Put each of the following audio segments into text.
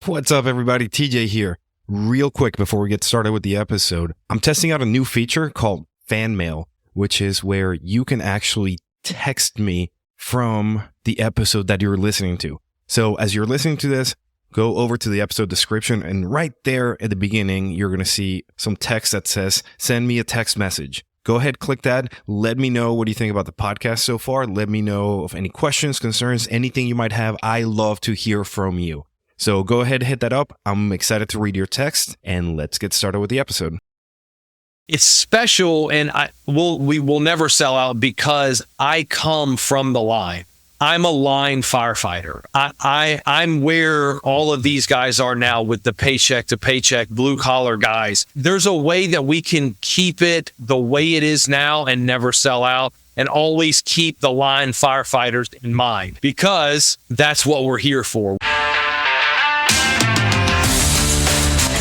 What's up, everybody? TJ here. Real quick before we get started with the episode, I'm testing out a new feature called Fan Mail, which is where you can actually text me from the episode that you're listening to. So as you're listening to this, go over to the episode description, and right there at the beginning, you're going to see some text that says, send me a text message. Go ahead, click that. Let me know what you think about the podcast so far. Let me know of any questions, concerns, anything you might have. I love to hear from you. So go ahead, hit that up. I'm excited to read your text, and let's get started with the episode. It's special, and we will never sell out because I come from the line. I'm a line firefighter. I'm where all of these guys are now with the paycheck to paycheck, blue collar guys. There's a way that we can keep it the way it is now and never sell out, and always keep the line firefighters in mind, because that's what we're here for.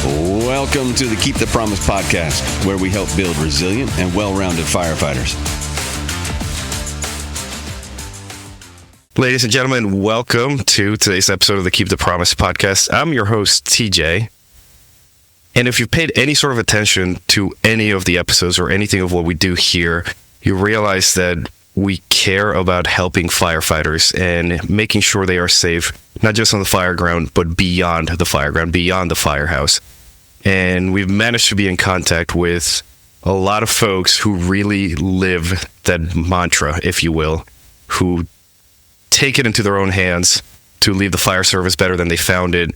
Welcome to the Keep the Promise podcast, where we help build resilient and well-rounded firefighters. Ladies and gentlemen, welcome to today's episode of the Keep the Promise podcast. I'm your host, TJ. And if you've paid any sort of attention to any of the episodes or anything of what we do here, you realize that we care about helping firefighters and making sure they are safe, not just on the fire ground, but beyond the fire ground, beyond the firehouse. And we've managed to be in contact with a lot of folks who really live that mantra, if you will, who take it into their own hands to leave the fire service better than they found it.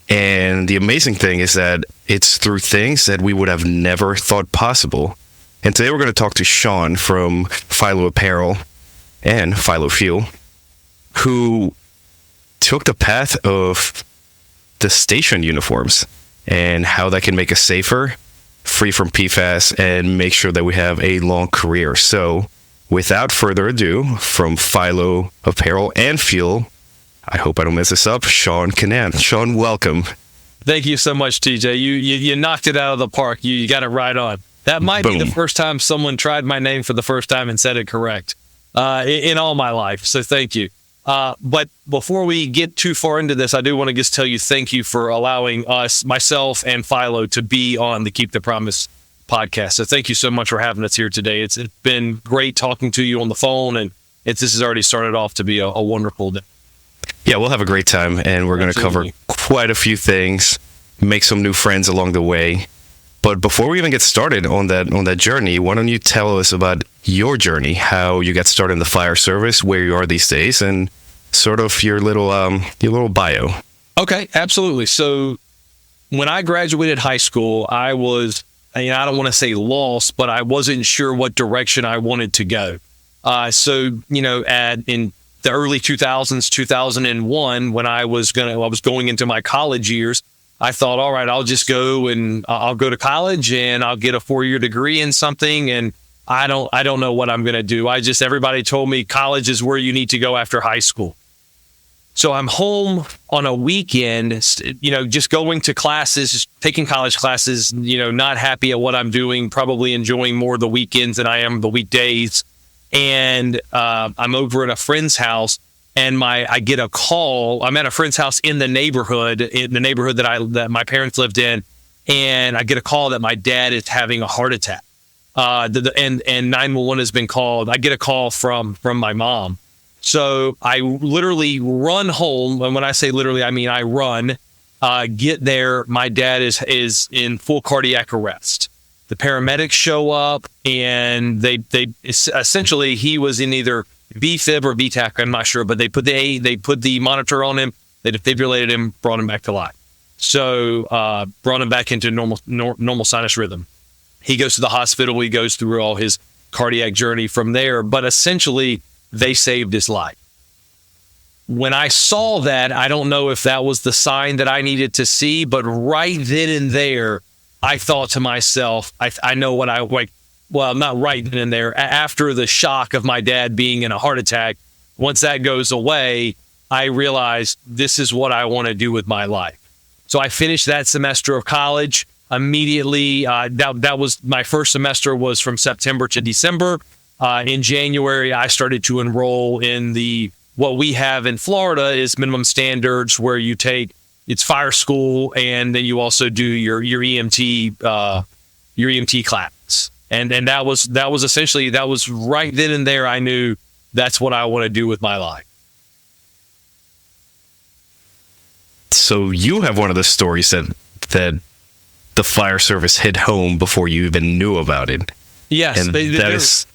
And the amazing thing is that it's through things that we would have never thought possible. And today we're going to talk to Sean from FILO Apparel and FILO, who took the path of the station uniforms and how that can make us safer, free from PFAS, and make sure that we have a long career. So without further ado, from FILO Apparel and FILO, I hope I don't mess this up, Sean Conant. Sean, welcome. Thank you so much, TJ. You knocked it out of the park. You got it right on. That might be the first time someone tried my name for the first time and said it correct in all my life. So thank you. But before we get too far into this, I do want to just tell you thank you for allowing us, myself and FILO, to be on the Keep the Promise podcast. So thank you so much for having us here today. It's been great talking to you on the phone, and this has already started off to be a wonderful day. Yeah, we'll have a great time, and we're going to cover quite a few things, make some new friends along the way. But before we even get started on that journey, why don't you tell us about your journey, how you got started in the fire service, where you are these days, and sort of your little bio. Okay, absolutely. So when I graduated high school, I was, I don't want to say lost, but I wasn't sure what direction I wanted to go. So in the early 2000s, 2001, when I was going into my college years, I thought, all right, I'll just go and I'll go to college and I'll get a 4-year degree in something. And I don't know what I'm going to do. Everybody told me college is where you need to go after high school. So I'm home on a weekend, just going to classes, just taking college classes, not happy at what I'm doing, probably enjoying more the weekends than I am the weekdays. And I'm over at a friend's house, and I get a call. I'm at a friend's house in the neighborhood that my parents lived in, and I get a call that my dad is having a heart attack. And 911 has been called. I get a call from my mom. So I literally run home. And when I say literally, I mean I run, get there. My dad is in full cardiac arrest. The paramedics show up, and they essentially, he was in either B-fib or B-TAC, I'm not sure, but they put the monitor on him, they defibrillated him, brought him back to life. So brought him back into normal sinus rhythm. He goes to the hospital. He goes through all his cardiac journey from there, but essentially they saved his life. When I saw that, I don't know if that was the sign that I needed to see, but right then and there, I thought to myself, I know what I like. Well, not right then and there. After the shock of my dad being in a heart attack, once that goes away, I realized this is what I want to do with my life. So I finished that semester of college immediately. That was my first semester, was from September to December. In January, I started to enroll in what we have in Florida is minimum standards, where you take it's fire school, and then you also do your EMT class. And that was essentially, that was right then and there. I knew that's what I want to do with my life. So you have one of the stories that the fire service hit home before you even knew about it. Yes, and that is.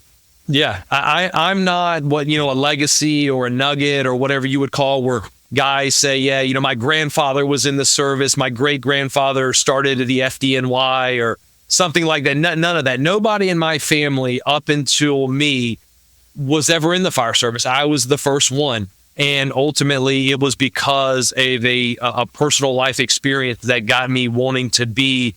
Yeah, I'm not what, a legacy or a nugget or whatever you would call, where guys say, yeah, my grandfather was in the service, my great grandfather started at the FDNY or something like that. None of that. Nobody in my family up until me was ever in the fire service. I was the first one. And ultimately, it was because of a personal life experience that got me wanting to be.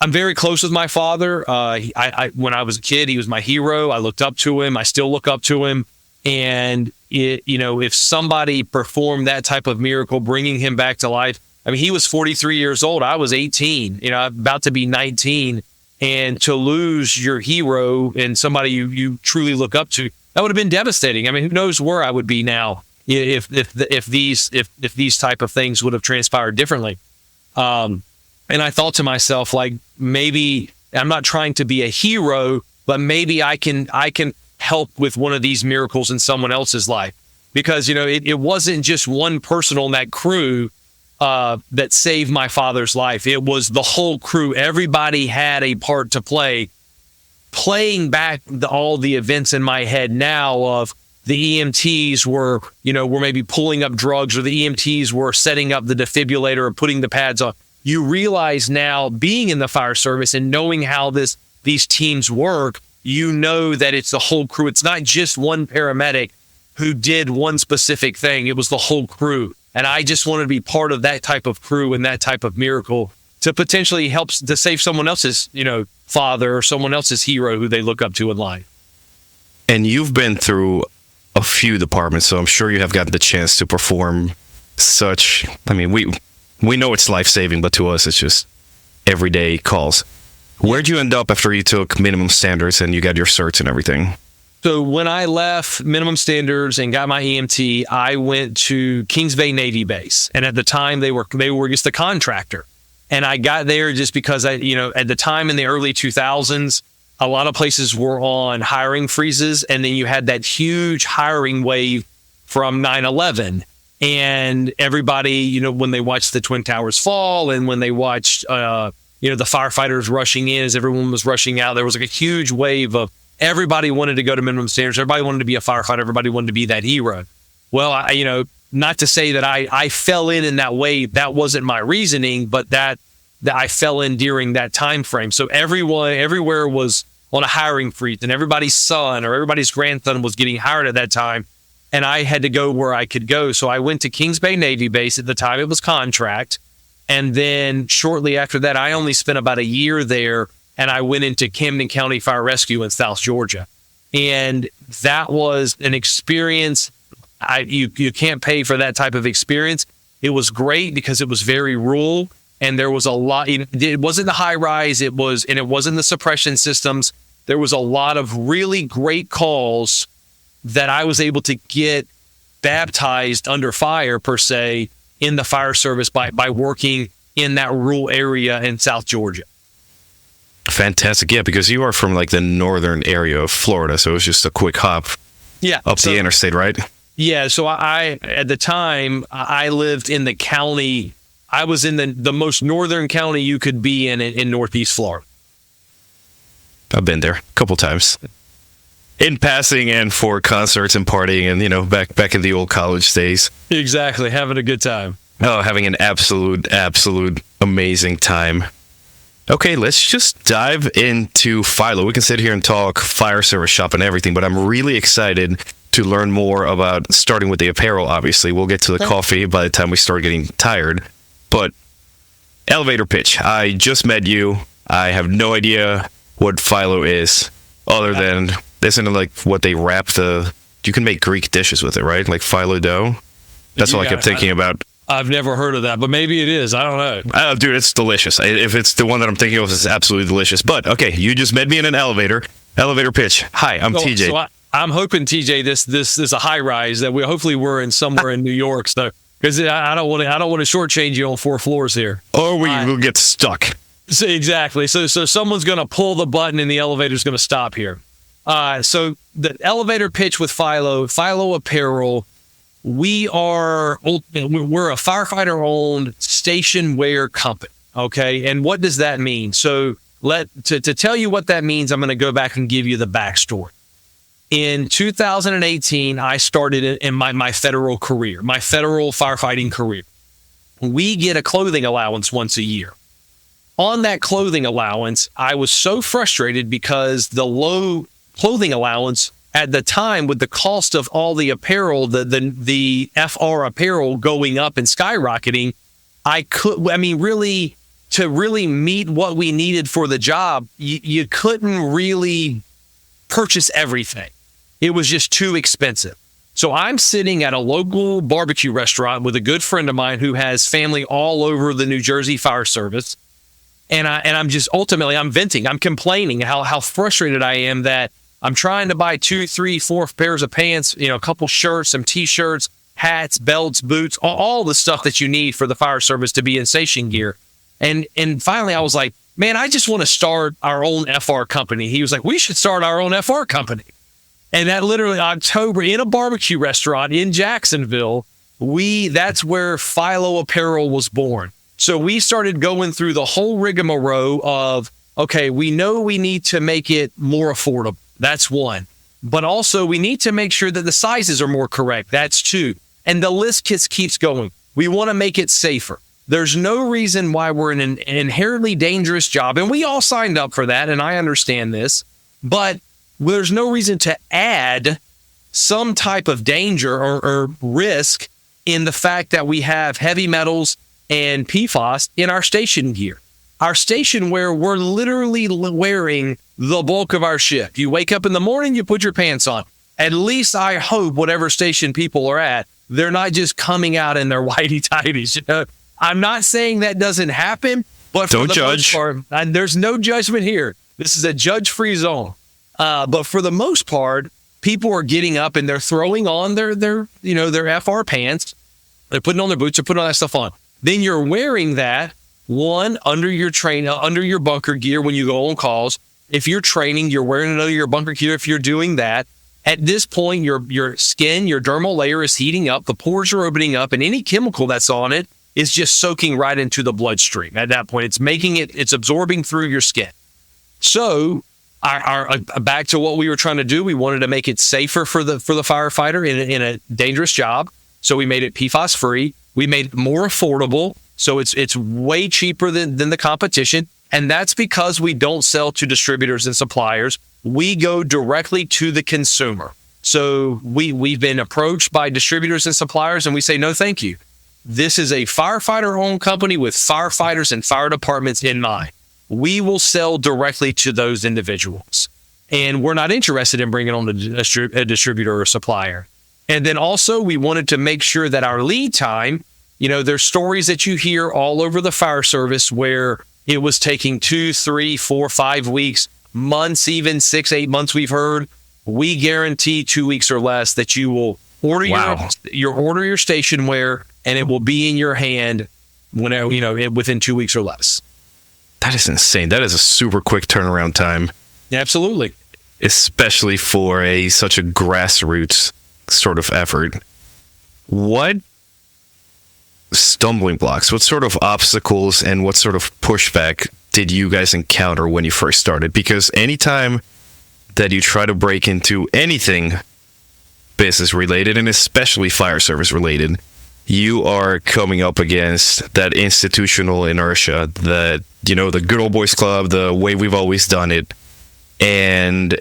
I'm very close with my father. When I was a kid, he was my hero. I looked up to him. I still look up to him. And if somebody performed that type of miracle, bringing him back to life, I mean, he was 43 years old. I was 18. About to be 19, and to lose your hero and somebody you truly look up to, that would have been devastating. I mean, who knows where I would be now if these type of things would have transpired differently. And I thought to myself, like, maybe I'm not trying to be a hero, but maybe I can help with one of these miracles in someone else's life, because it wasn't just one person on that crew that saved my father's life. It was the whole crew. Everybody had a part to play. Playing back all the events in my head now of the EMTs were maybe pulling up drugs, or the EMTs were setting up the defibrillator or putting the pads on. You realize now, being in the fire service and knowing how these teams work, that it's the whole crew. It's not just one paramedic who did one specific thing. It was the whole crew. And I just wanted to be part of that type of crew and that type of miracle to potentially help to save someone else's, father or someone else's hero who they look up to in life. And you've been through a few departments, so I'm sure you have gotten the chance to perform such. I mean, we know it's life-saving, but to us, it's just everyday calls. Where'd you end up after you took minimum standards and you got your certs and everything? So when I left minimum standards and got my EMT, I went to Kings Bay Navy Base. And at the time, they were just a contractor. And I got there just because at the time in the early 2000s, a lot of places were on hiring freezes. And then you had that huge hiring wave from 9/11. And everybody, when they watched the Twin Towers fall, and when they watched, the firefighters rushing in as everyone was rushing out, there was like a huge wave of everybody wanted to go to minimum standards. Everybody wanted to be a firefighter. Everybody wanted to be that hero. Well, not to say that I fell in that wave. That wasn't my reasoning, but that I fell in during that time frame. So everywhere was on a hiring freeze, and everybody's son or everybody's grandson was getting hired at that time. And I had to go where I could go. So I went to Kings Bay Navy Base. At the time, it was contract. And then shortly after that, I only spent about a year there, and I went into Camden County Fire Rescue in South Georgia. And that was an experience. You can't pay for that type of experience. It was great because it was very rural, and there was a lot. It wasn't the high rise. It wasn't the suppression systems. There was a lot of really great calls that I was able to get baptized under fire, per se, in the fire service by working in that rural area in South Georgia. Fantastic. Yeah, because you are from like the northern area of Florida, so it was just a quick hop up the interstate, right? Yeah, so I at the time, I lived in the county. I was in the most northern county you could be in Northeast Florida. I've been there a couple times. In passing and for concerts and partying and, back in the old college days. Exactly. Having a good time. Oh, having an absolute amazing time. Okay, let's just dive into FILO. We can sit here and talk fire service shop and everything, but I'm really excited to learn more about starting with the apparel, obviously. We'll get to the coffee by the time we start getting tired. But elevator pitch. I just met you. I have no idea what FILO is, other than... Isn't it like what they wrap you can make Greek dishes with it, right? Like phyllo dough? That's all I kept thinking about. I've never heard of that, but maybe it is. I don't know. Dude, it's delicious. If it's the one that I'm thinking of, it's absolutely delicious. But, okay, you just met me in an elevator. Elevator pitch. Hi, I'm TJ. So I'm hoping, TJ, this is a high rise that hopefully we're in somewhere in New York. So because I don't want to shortchange you on 4 floors here. Or we will get stuck. So exactly. So someone's going to pull the button and the elevator's going to stop here. So the elevator pitch with FILO Apparel, we're a firefighter-owned station wear company. Okay, and what does that mean? So to tell you what that means, I'm going to go back and give you the backstory. In 2018, I started in my federal career, my federal firefighting career. We get a clothing allowance once a year. On that clothing allowance, I was so frustrated because the low clothing allowance at the time, with the cost of all the apparel, the FR apparel going up and skyrocketing, to really meet what we needed for the job, you couldn't really purchase everything. It was just too expensive. So I'm sitting at a local barbecue restaurant with a good friend of mine who has family all over the New Jersey Fire Service. And I'm just ultimately, I'm venting, I'm complaining how frustrated I am that I'm trying to buy 2, 3, 4 pairs of pants, a couple shirts, some t-shirts, hats, belts, boots, all the stuff that you need for the fire service to be in station gear. And finally I was like, man, I just want to start our own FR company. He was like, we should start our own FR company. And that literally October in a barbecue restaurant in Jacksonville, that's where FILO Apparel was born. So we started going through the whole rigmarole of, okay, we know we need to make it more affordable. That's one. But also we need to make sure that the sizes are more correct. That's 2. And the list keeps going. We want to make it safer. There's no reason why we're in an inherently dangerous job. And we all signed up for that. And I understand this. But there's no reason to add some type of danger or risk in the fact that we have heavy metals and PFAS in our station gear. Our station wear, we're literally wearing the bulk of our shift. You wake up in the morning, you put your pants on. At least I hope whatever station people are at, they're not just coming out in their whitey-tighties. I'm not saying that doesn't happen, but for don't the judge. most part, there's no judgment here. This is a judge-free zone. But for the most part, people are getting up and they're throwing on their FR pants. They're putting on their boots. They're putting all that stuff on. Then you're wearing that under your bunker gear when you go on calls. If you're training, you're wearing it under your bunker gear. If you're doing that, at this point, your skin, your dermal layer is heating up. The pores are opening up, and any chemical that's on it is just soaking right into the bloodstream. At that point, it's absorbing through your skin. So, our back to what we were trying to do, we wanted to make it safer for the firefighter in a dangerous job. So we made it PFAS free. We made it more affordable. So it's way cheaper than the competition. And that's because we don't sell to distributors and suppliers. We go directly to the consumer. So we've been approached by distributors and suppliers, and we say, no, thank you. This is a firefighter-owned company with firefighters and fire departments in mind. We will sell directly to those individuals. And we're not interested in bringing on a distributor or supplier. And then also, we wanted to make sure that our lead time, there's stories that you hear all over the fire service where it was taking 2, 3, 4, 5 weeks, months, even 6, 8 months we've heard. We guarantee 2 weeks or less that you will order your station wear, and it will be in your hand within 2 weeks or less. That is insane. That is a super quick turnaround time. Yeah, absolutely. Especially for such a grassroots sort of effort. What stumbling blocks, what sort of obstacles and what sort of pushback did you guys encounter when you first started? Because anytime that you try to break into anything business related, and especially fire service related, you are coming up against that institutional inertia, that, the good old boys club, the way we've always done it. And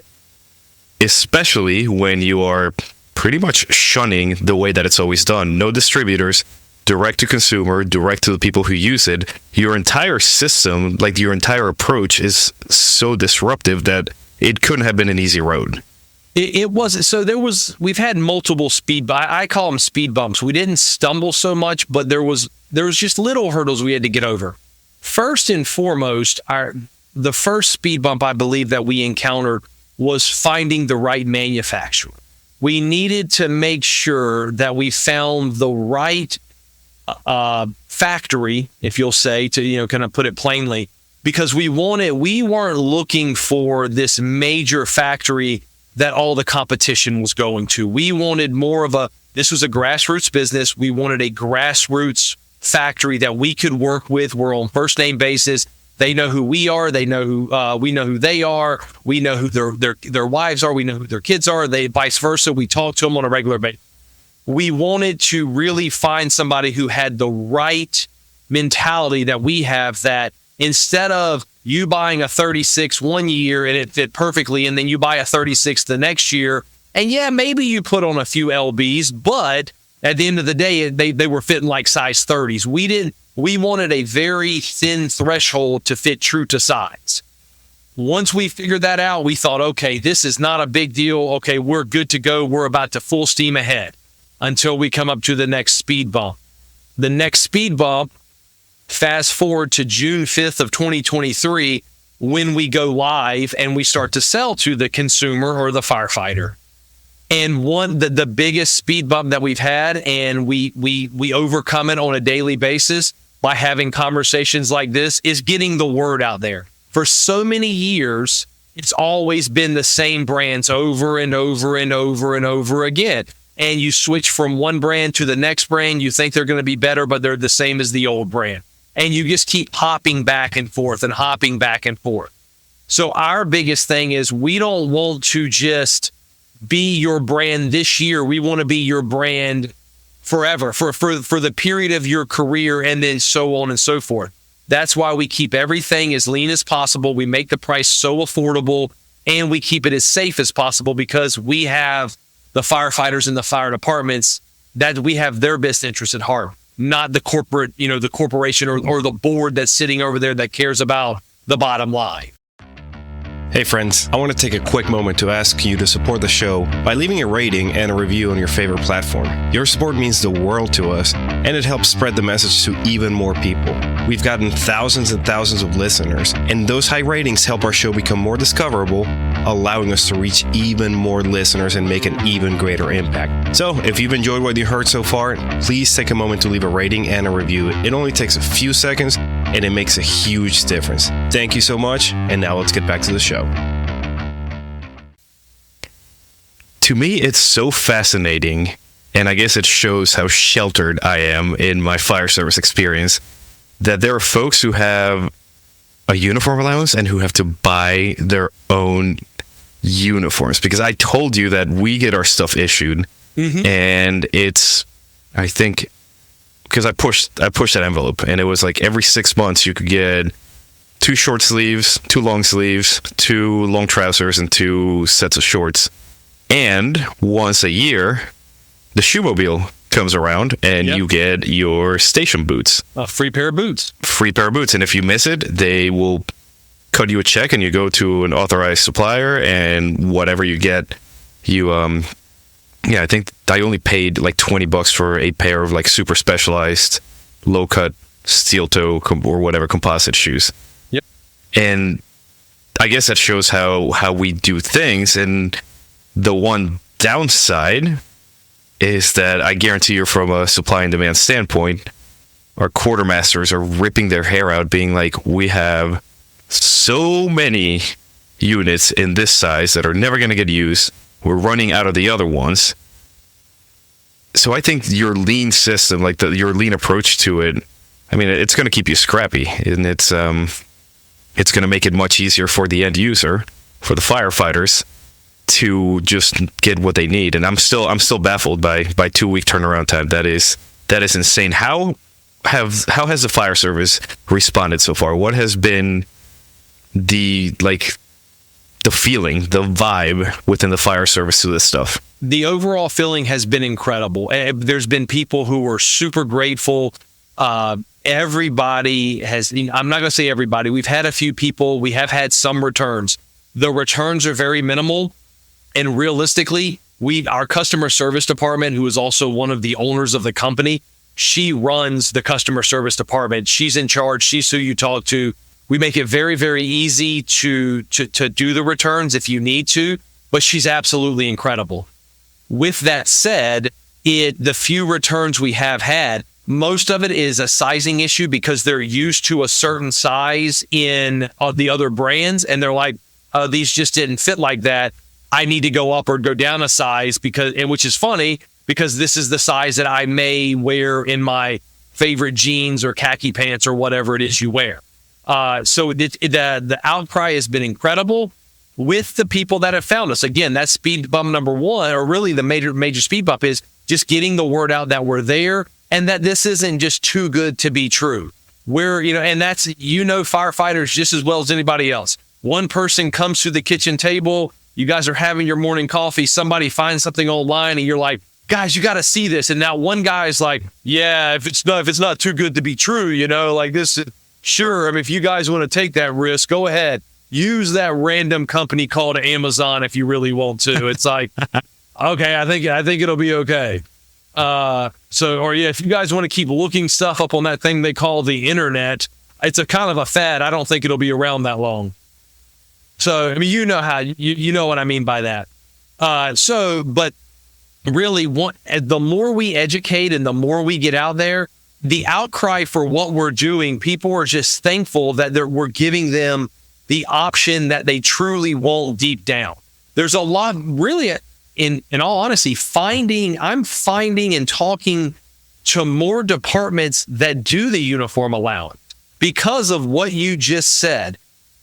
especially when you are pretty much shunning the way that it's always done. No distributors, direct to consumer, direct to the people who use it. Your entire system, like your entire approach, is so disruptive that it couldn't have been an easy road. It wasn't. So we've had multiple I call them speed bumps. We didn't stumble so much, but there was just little hurdles we had to get over. First and foremost, the first speed bump I believe that we encountered was finding the right manufacturer. We needed to make sure that we found the right factory, if you'll say, to kind of put it plainly, because we weren't looking for this major factory that all the competition was going to. We wanted more of this was a grassroots business. We wanted a grassroots factory that we could work with. We're on first name basis. They know who we are. They know who we know who they are. We know who their wives are. We know who their kids are. They vice versa. We talk to them on a regular basis. We wanted to really find somebody who had the right mentality that we have, that instead of you buying a 36 one year and it fit perfectly, and then you buy a 36 the next year, and yeah, maybe you put on a few LBs, but at the end of the day, they were fitting like size 30s. We wanted a very thin threshold to fit true to size. Once we figured that out, we thought, okay, this is not a big deal. Okay, we're good to go. We're about to full steam ahead until we come up to the next speed bump. The next speed bump, fast forward to June 5th of 2023, when we go live and we start to sell to the consumer or the firefighter. And the biggest speed bump that we've had, and we overcome it on a daily basis by having conversations like this, is getting the word out there. For so many years, it's always been the same brands over and over and over and over again. And you switch from one brand to the next brand, you think they're going to be better, but they're the same as the old brand. And you just keep hopping back and forth and hopping back and forth. So our biggest thing is, we don't want to just be your brand this year. We want to be your brand forever, for the period of your career, and then so on and so forth. That's why we keep everything as lean as possible. We make the price so affordable, and we keep it as safe as possible, because we have the firefighters and the fire departments, that we have their best interest at heart, not the corporate, the corporation or the board that's sitting over there that cares about the bottom line. Hey friends, I want to take a quick moment to ask you to support the show by leaving a rating and a review on your favorite platform. Your support means the world to us, and it helps spread the message to even more people. We've gotten thousands and thousands of listeners, and those high ratings help our show become more discoverable, allowing us to reach even more listeners and make an even greater impact. So, if you've enjoyed what you heard so far, please take a moment to leave a rating and a review. It only takes a few seconds, and it makes a huge difference. Thank you so much, and now let's get back to the show. To me, it's so fascinating, and I guess it shows how sheltered I am in my fire service experience, that there are folks who have a uniform allowance and who have to buy their own uniforms. Because I told you that we get our stuff issued, and it's, I think, because I pushed that envelope, and it was like every 6 months you could get 2 short sleeves, 2 long sleeves, 2 long trousers, and 2 sets of shorts. And once a year, the shoemobile comes around, and you get your station boots. A free pair of boots. Free pair of boots. And if you miss it, they will cut you a check, and you go to an authorized supplier, and whatever you get, you, I think I only paid like $20 for a pair of like super specialized low-cut steel toe or whatever composite shoes. Yep. And I guess that shows how we do things. And the one downside is that I guarantee you, from a supply and demand standpoint, our quartermasters are ripping their hair out, being like, we have so many units in this size that are never going to get used. We're running out of the other ones. So I think your lean system, like your lean approach to it, I mean, it's going to keep you scrappy, and it's going to make it much easier for the end user, for the firefighters, to just get what they need. And I'm still baffled by 2-week turnaround time. That is insane. How has the fire service responded so far? What has been the feeling, the vibe within the fire service to this stuff? The overall feeling has been incredible. There's been people who were super grateful. Everybody has, I'm not going to say everybody. We've had a few people. We have had some returns. The returns are very minimal. And realistically, our customer service department, who is also one of the owners of the company, she runs the customer service department. She's in charge. She's who you talk to. We make it very, very easy to do the returns if you need to, but she's absolutely incredible. With that said, the few returns we have had, Most of it is a sizing issue because they're used to a certain size in the other brands, and they're like, these just didn't fit like that. I need to go up or go down a size which is funny because this is the size that I may wear in my favorite jeans or khaki pants or whatever it is you wear. So the outcry has been incredible with the people that have found us. Again, that's speed bump number one, or really the major speed bump is just getting the word out that we're there and that this isn't just too good to be true. And that's, firefighters just as well as anybody else. One person comes to the kitchen table, you guys are having your morning coffee, somebody finds something online and you're like, guys, you got to see this. And now one guy is like, yeah, if it's not too good to be true, like this, sure. I mean, if you guys want to take that risk, go ahead. Use that random company called Amazon if you really want to. It's like, okay, I think it'll be okay. If you guys want to keep looking stuff up on that thing they call the internet, it's a kind of a fad. I don't think it'll be around that long. So, I mean, you know what I mean by that. But really, the more we educate and the more we get out there, the outcry for what we're doing, people are just thankful that we're giving them the option that they truly want deep down. There's a lot, really, in all honesty, I'm finding and talking to more departments that do the uniform allowance because of what you just said.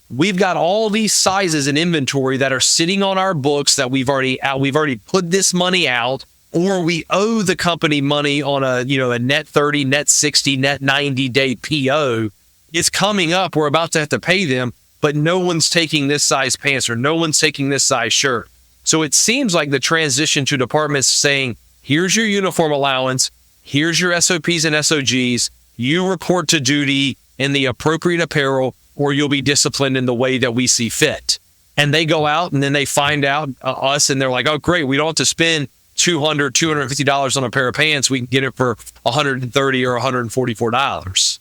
We've got all these sizes in inventory that are sitting on our books that we've already put this money out, or we owe the company money on a net 30, net 60, net 90 day PO. It's coming up. We're about to have to pay them, but no one's taking this size pants or no one's taking this size shirt. So it seems like the transition to departments saying, here's your uniform allowance, here's your SOPs and SOGs, you report to duty in the appropriate apparel, or you'll be disciplined in the way that we see fit. And they go out and then they find out us and they're like, oh, great, we don't have to spend $200, $250 on a pair of pants. We can get it for $130 or $144.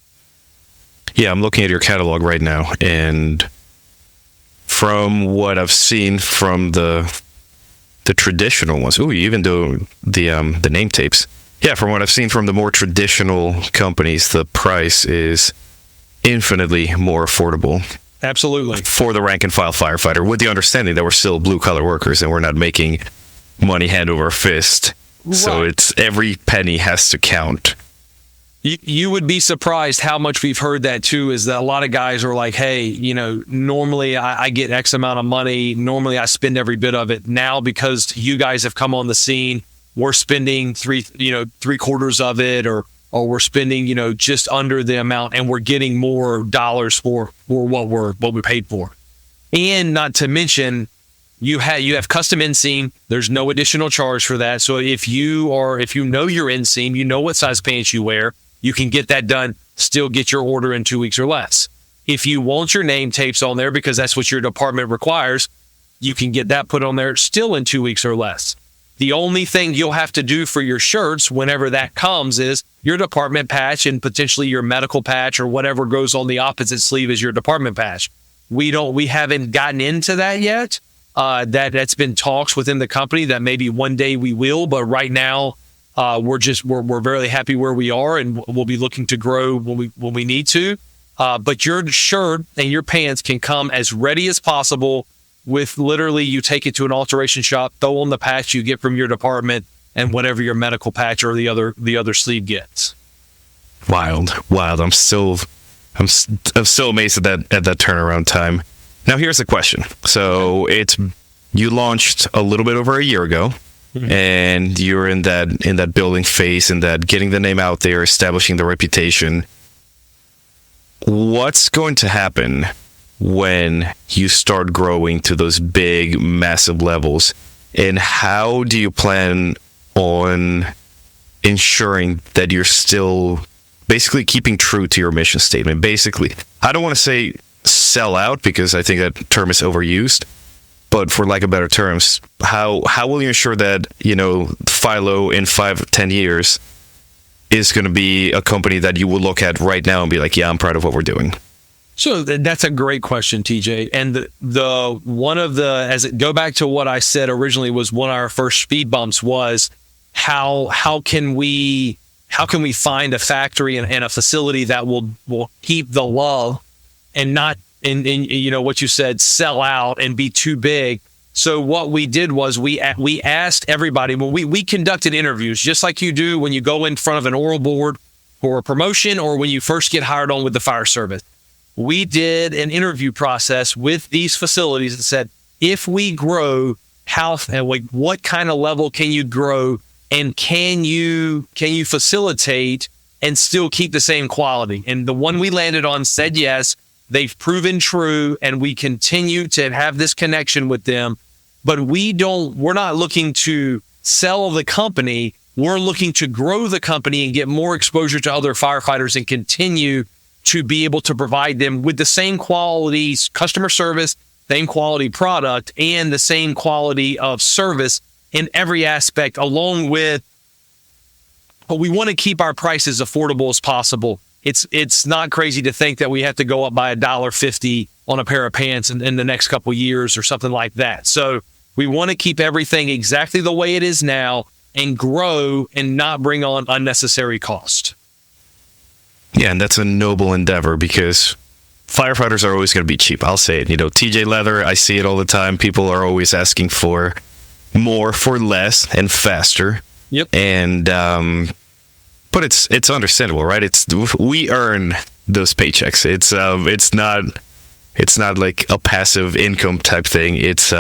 Yeah, I'm looking at your catalog right now, and from what I've seen from the traditional ones, you even do the name tapes. Yeah, from what I've seen from the more traditional companies, the price is infinitely more affordable. Absolutely. For the rank and file firefighter, with the understanding that we're still blue collar workers and we're not making money hand over fist. Right. So it's every penny has to count. You would be surprised how much we've heard that too, is that a lot of guys are like, hey, normally I get X amount of money. Normally I spend every bit of it. Now, because you guys have come on the scene, we're spending three quarters of it, or we're spending, just under the amount, and we're getting more dollars for what we paid for. And not to mention, you have custom inseam. There's no additional charge for that. So if you know your inseam, you know what size pants you wear, you can get that done, still get your order in 2 weeks or less. If you want your name tapes on there because that's what your department requires, you can get that put on there still in 2 weeks or less. The only thing you'll have to do for your shirts whenever that comes is your department patch and potentially your medical patch or whatever goes on the opposite sleeve as your department patch. We haven't gotten into that yet. That's been talks within the company that maybe one day we will, but right now we're very happy where we are, and we'll be looking to grow when we need to. But your shirt and your pants can come as ready as possible. With literally, you take it to an alteration shop, throw on the patch you get from your department, and whatever your medical patch or the other sleeve gets. Wild. I'm still amazed at that turnaround time. Now here's the question. So you launched a little bit over a year ago, and you're in that building phase, and that getting the name out there, establishing the reputation. What's going to happen when you start growing to those big, massive levels? And how do you plan on ensuring that you're still basically keeping true to your mission statement? Basically, I don't want to say sell out because I think that term is overused, but for lack of better terms, how will you ensure that, FILO in 5-10 years is going to be a company that you will look at right now and be like, yeah, I'm proud of what we're doing? So that's a great question, TJ. And go back to what I said originally, was one of our first speed bumps was how can we how can we find a factory and a facility that will keep the love and not, and you know what you said, sell out and be too big. So what we did was we asked everybody, well, we conducted interviews just like you do when you go in front of an oral board for a promotion or when you first get hired on with the fire service. We did an interview process with these facilities and said, if we grow, how and what kind of level can you grow, and can you facilitate and still keep the same quality? And the one we landed on said yes. They've proven true, and we continue to have this connection with them. But we're not looking to sell the company. We're looking to grow the company and get more exposure to other firefighters and continue to be able to provide them with the same quality customer service, same quality product, and the same quality of service in every aspect, along with, but we want to keep our prices affordable as possible. It's not crazy to think that we have to go up by $1.50 on a pair of pants in the next couple of years or something like that. So we want to keep everything exactly the way it is now and grow and not bring on unnecessary cost. Yeah, and that's a noble endeavor because firefighters are always going to be cheap. I'll say it. You know, TJ Leather, I see it all the time. People are always asking for more for less and faster. Yep. And but it's understandable, right? We earn those paychecks. It's not like a passive income type thing. It's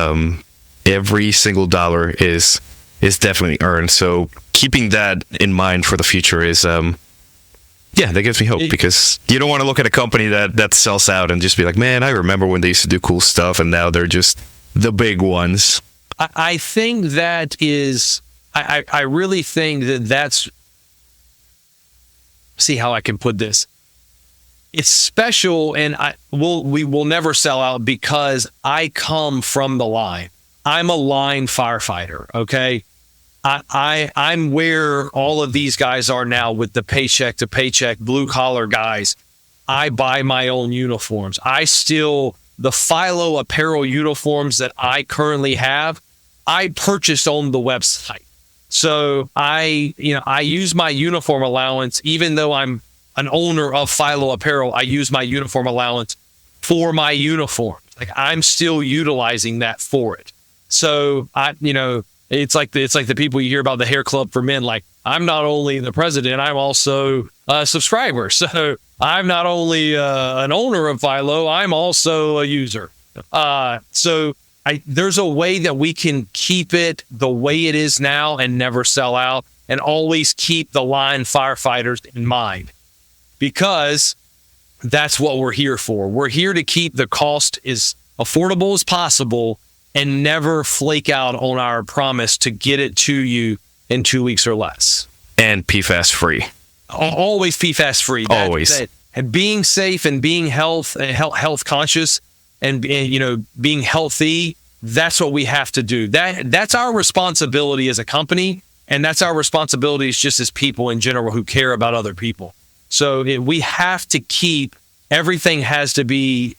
every single dollar is definitely earned. So keeping that in mind for the future is that gives me hope, because you don't want to look at a company that sells out and just be like, man, I remember when they used to do cool stuff and now they're just the big ones. I think that is, I really think that's, see how I can put this. It's special, and we will never sell out because I come from the line. I'm a line firefighter, okay? I'm where all of these guys are now with the paycheck to paycheck, blue collar guys. I buy my own uniforms. The FILO apparel uniforms that I currently have, I purchased on the website. So I use my uniform allowance, even though I'm an owner of FILO Apparel, I use my uniform allowance for my uniform. Like, I'm still utilizing that for it. So it's like the people you hear about the hair club for men. Like, I'm not only the president, I'm also a subscriber. So I'm not only an owner of FILO, I'm also a user. There's a way that we can keep it the way it is now and never sell out, and always keep the line firefighters in mind, because that's what we're here for. We're here to keep the cost as affordable as possible and never flake out on our promise to get it to you in 2 weeks or less. And PFAS free. Always PFAS free. Always. And being safe and being health conscious and being healthy, that's what we have to do. That's our responsibility as a company, and that's our responsibility just as people in general who care about other people. So we have to keep, everything has to be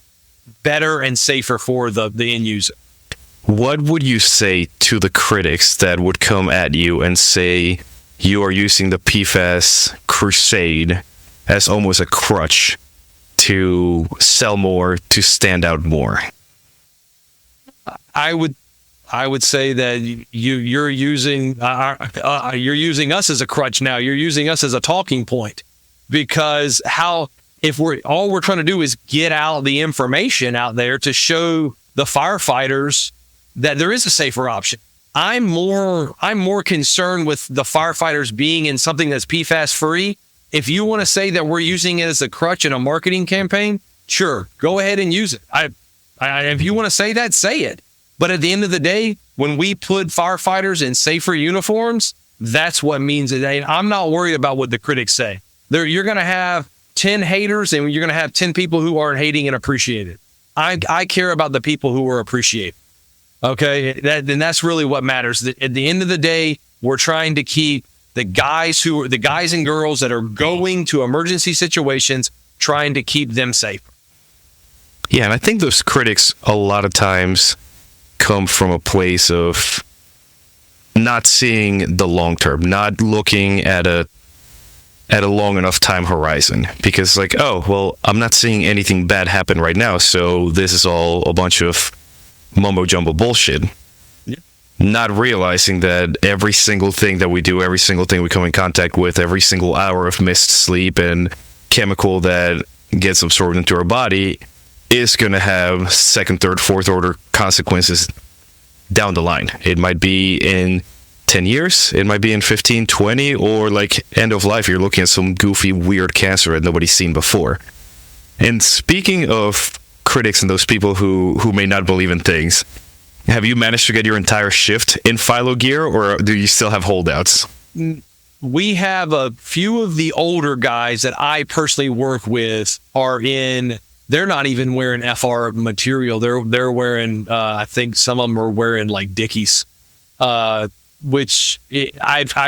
better and safer for the end user. What would you say to the critics that would come at you and say you are using the PFAS crusade as almost a crutch to sell more, to stand out more? I would say that you're using us as a crutch now. You're using us as a talking point, because if all we're trying to do is get out the information out there to show the firefighters that there is a safer option. I'm more concerned with the firefighters being in something that's PFAS free. If you want to say that we're using it as a crutch in a marketing campaign, sure, go ahead and use it. If you want to say that, say it. But at the end of the day, when we put firefighters in safer uniforms, that's what means it. I'm not worried about what the critics say. You're going to have 10 haters, and you're going to have 10 people who aren't hating and appreciate it. I care about the people who are appreciated. Okay, that's really what matters. At the end of the day, we're trying to keep the guys and girls that are going to emergency situations, trying to keep them safe. Yeah, and I think those critics a lot of times come from a place of not seeing the long term, not looking at a at a long enough time horizon, because like, oh, well, I'm not seeing anything bad happen right now, so this is all a bunch of mumbo jumbo bullshit. Yeah. Not realizing that every single thing that we do, every single thing we come in contact with, every single hour of missed sleep and chemical that gets absorbed into our body is going to have second, third, fourth order consequences down the line. It might be in 10 years, it might be in 15, 20, or like end of life, you're looking at some goofy, weird cancer that nobody's seen before. And speaking of critics and those people who may not believe in things, have you managed to get your entire shift in FILO gear, or do you still have holdouts? We have a few of the older guys that I personally work with they're not even wearing FR material. They're wearing, I think some of them are wearing like Dickies. I've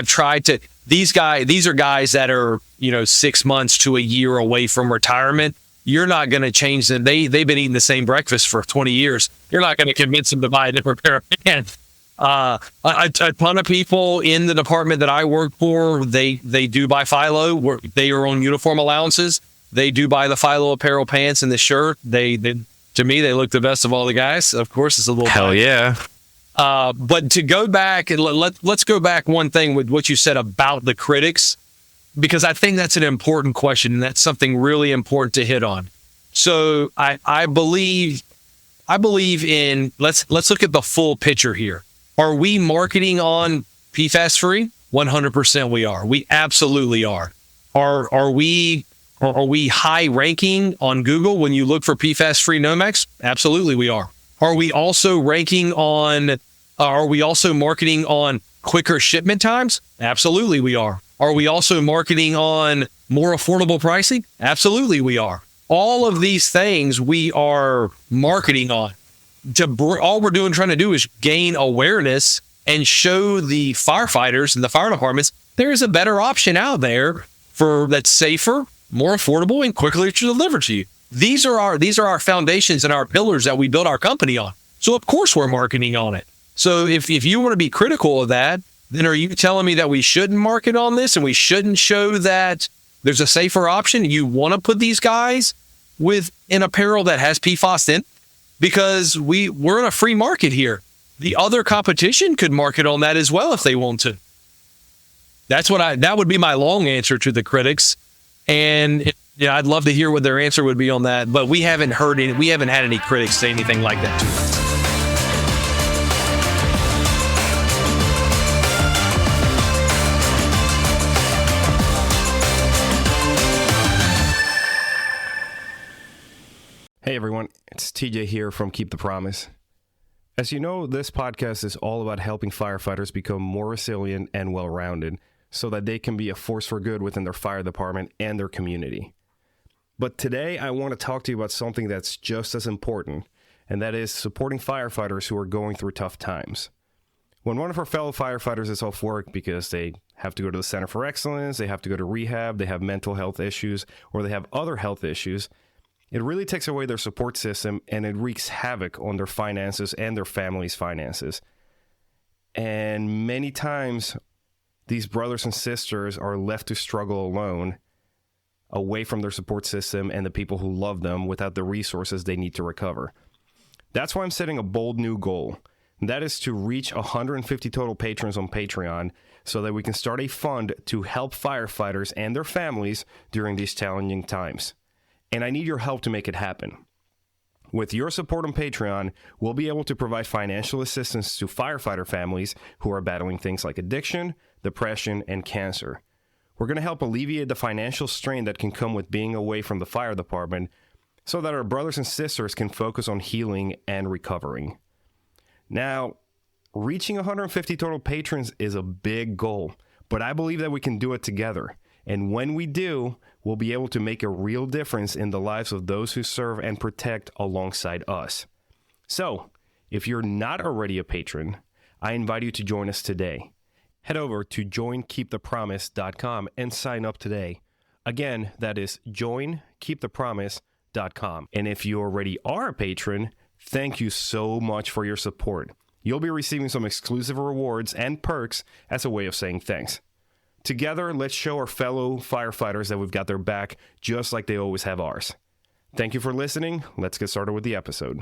tried to, these are guys that are, 6 months to a year away from retirement. You're not going to change them. They've been eating the same breakfast for 20 years. You're not going to convince them to buy a different pair of pants. A ton of people in the department that I work for, they do buy FILO. They are on uniform allowances. They do buy the FILO apparel pants and the shirt. They to me, they look the best of all the guys. Of course, it's a little hell yeah. But to go back and let's go back one thing with what you said about the critics, because I think that's an important question and that's something really important to hit on. So I believe in let's look at the full picture here. Are we marketing on PFAS free? 100% we are. We absolutely are. Are we high ranking on Google when you look for PFAS free Nomex? Absolutely we are. Are we also marketing on quicker shipment times? Absolutely we are. Are we also marketing on more affordable pricing? Absolutely we are. All of these things we are marketing on. All we're trying to do is gain awareness and show the firefighters and the fire departments there is a better option out there that's safer, more affordable, and quickly delivered to you. These are our foundations and our pillars that we built our company on. So of course we're marketing on it. So if you want to be critical of that, then are you telling me that we shouldn't market on this and we shouldn't show that there's a safer option? You want to put these guys with an apparel that has PFAS in? Because we're in a free market here. The other competition could market on that as well if they want to. That would be my long answer to the critics. And I'd love to hear what their answer would be on that, but we haven't had any critics say anything like that to us. Hey everyone, it's TJ here from Keep the Promise. As you know, this podcast is all about helping firefighters become more resilient and well-rounded so that they can be a force for good within their fire department and their community. But today I want to talk to you about something that's just as important, and that is supporting firefighters who are going through tough times. When one of our fellow firefighters is off work because they have to go to the Center for Excellence, they have to go to rehab, they have mental health issues, or they have other health issues, it really takes away their support system and it wreaks havoc on their finances and their family's finances. And many times, these brothers and sisters are left to struggle alone, away from their support system and the people who love them without the resources they need to recover. That's why I'm setting a bold new goal. And that is to reach 150 total patrons on Patreon so that we can start a fund to help firefighters and their families during these challenging times. And I need your help to make it happen. With your support on Patreon, we'll be able to provide financial assistance to firefighter families who are battling things like addiction, depression, and cancer. We're going to help alleviate the financial strain that can come with being away from the fire department so that our brothers and sisters can focus on healing and recovering. Now, reaching 150 total patrons is a big goal, but I believe that we can do it together. And when we do, we'll be able to make a real difference in the lives of those who serve and protect alongside us. So, if you're not already a patron, I invite you to join us today. Head over to joinkeepthepromise.com and sign up today. Again, that is joinkeepthepromise.com. And if you already are a patron, thank you so much for your support. You'll be receiving some exclusive rewards and perks as a way of saying thanks. Together, let's show our fellow firefighters that we've got their back just like they always have ours. Thank you for listening. Let's get started with the episode.